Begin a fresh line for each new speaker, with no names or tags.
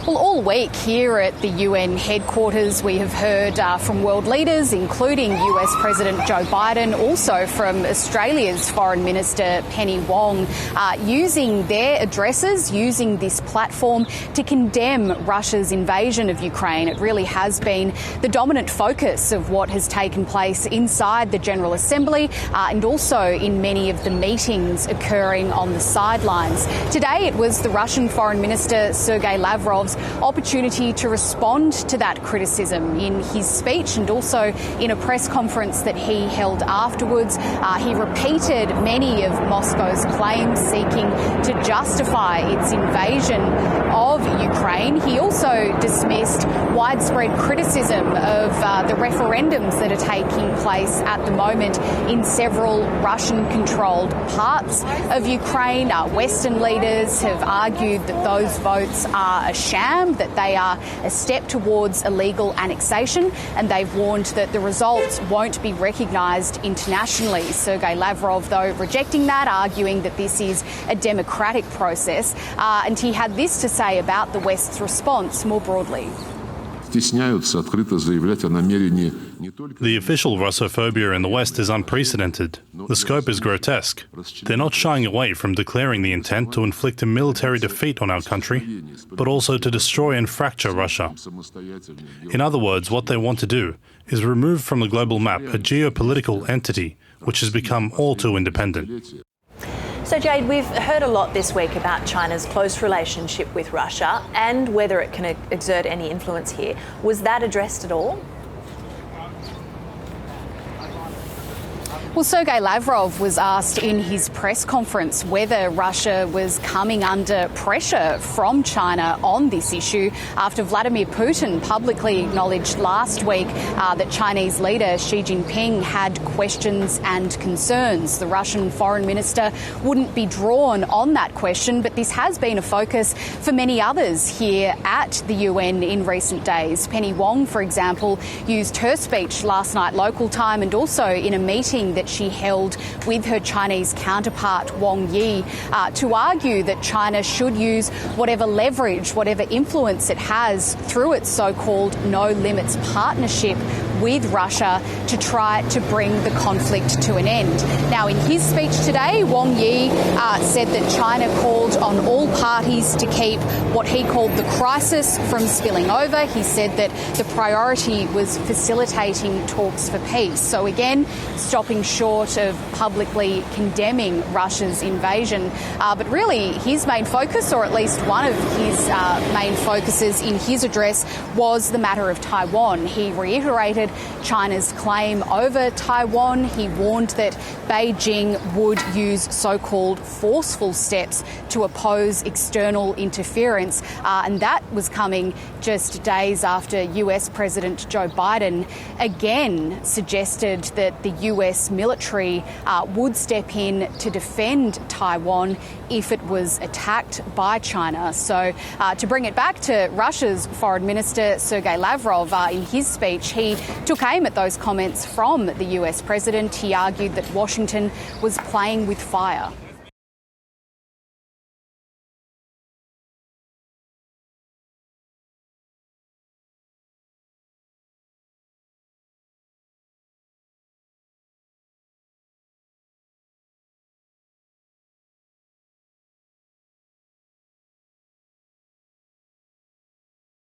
Well, all week here at the UN headquarters, we have heard from world leaders, including US President Joe Biden, also from Australia's Foreign Minister Penny Wong, using their addresses, using this platform to condemn Russia's invasion of Ukraine. It really has been the dominant focus of what has taken place inside the General Assembly and also in many of the meetings occurring on the sidelines. Today, it was the Russian Foreign Minister Sergei Lavrov's opportunity to respond to that criticism in his speech and also in a press conference that he held afterwards. He repeated many of Moscow's claims seeking to justify its invasion of Ukraine. He also dismissed widespread criticism of the referendums that are taking place at the moment in several Russian-controlled parts of Ukraine. Western leaders have argued that those votes are a sham, that they are a step towards illegal annexation, and they've warned that the results won't be recognised internationally. Sergei Lavrov, though, rejecting that, arguing that this is a democratic process, and he had this to say about the West's response more broadly.
The official Russophobia in the West is unprecedented. The scope is grotesque. They're not shying away from declaring the intent to inflict a military defeat on our country, but also to destroy and fracture Russia. In other words, what they want to do is remove from the global map a geopolitical entity which has become all too independent.
So, Jade, we've heard a lot this week about China's close relationship with Russia and whether it can exert any influence here. Was that addressed at all?
Well, Sergei Lavrov was asked in his press conference whether Russia was coming under pressure from China on this issue after Vladimir Putin publicly acknowledged last week that Chinese leader Xi Jinping had questions and concerns. The Russian foreign minister wouldn't be drawn on that question, but this has been a focus for many others here at the UN in recent days. Penny Wong, for example, used her speech last night local time and also in a meeting that she held with her Chinese counterpart Wang Yi to argue that China should use whatever leverage, whatever influence it has through its so-called no limits partnership with Russia to try to bring the conflict to an end. Now, in his speech today, Wang Yi said that China called on all parties to keep what he called the crisis from spilling over. He said that the priority was facilitating talks for peace. So again, stopping short of publicly condemning Russia's invasion. But really, his main focus, or at least one of his main focuses in his address, was the matter of Taiwan. He reiterated China's claim over Taiwan. He warned that Beijing would use so-called forceful steps to oppose external interference. And that was coming just days after US President Joe Biden again suggested that the US military would step in to defend Taiwan if it was attacked by China. So to bring it back to Russia's Foreign Minister Sergei Lavrov, in his speech, he took aim at those comments from the US President. He argued that Washington was playing with fire.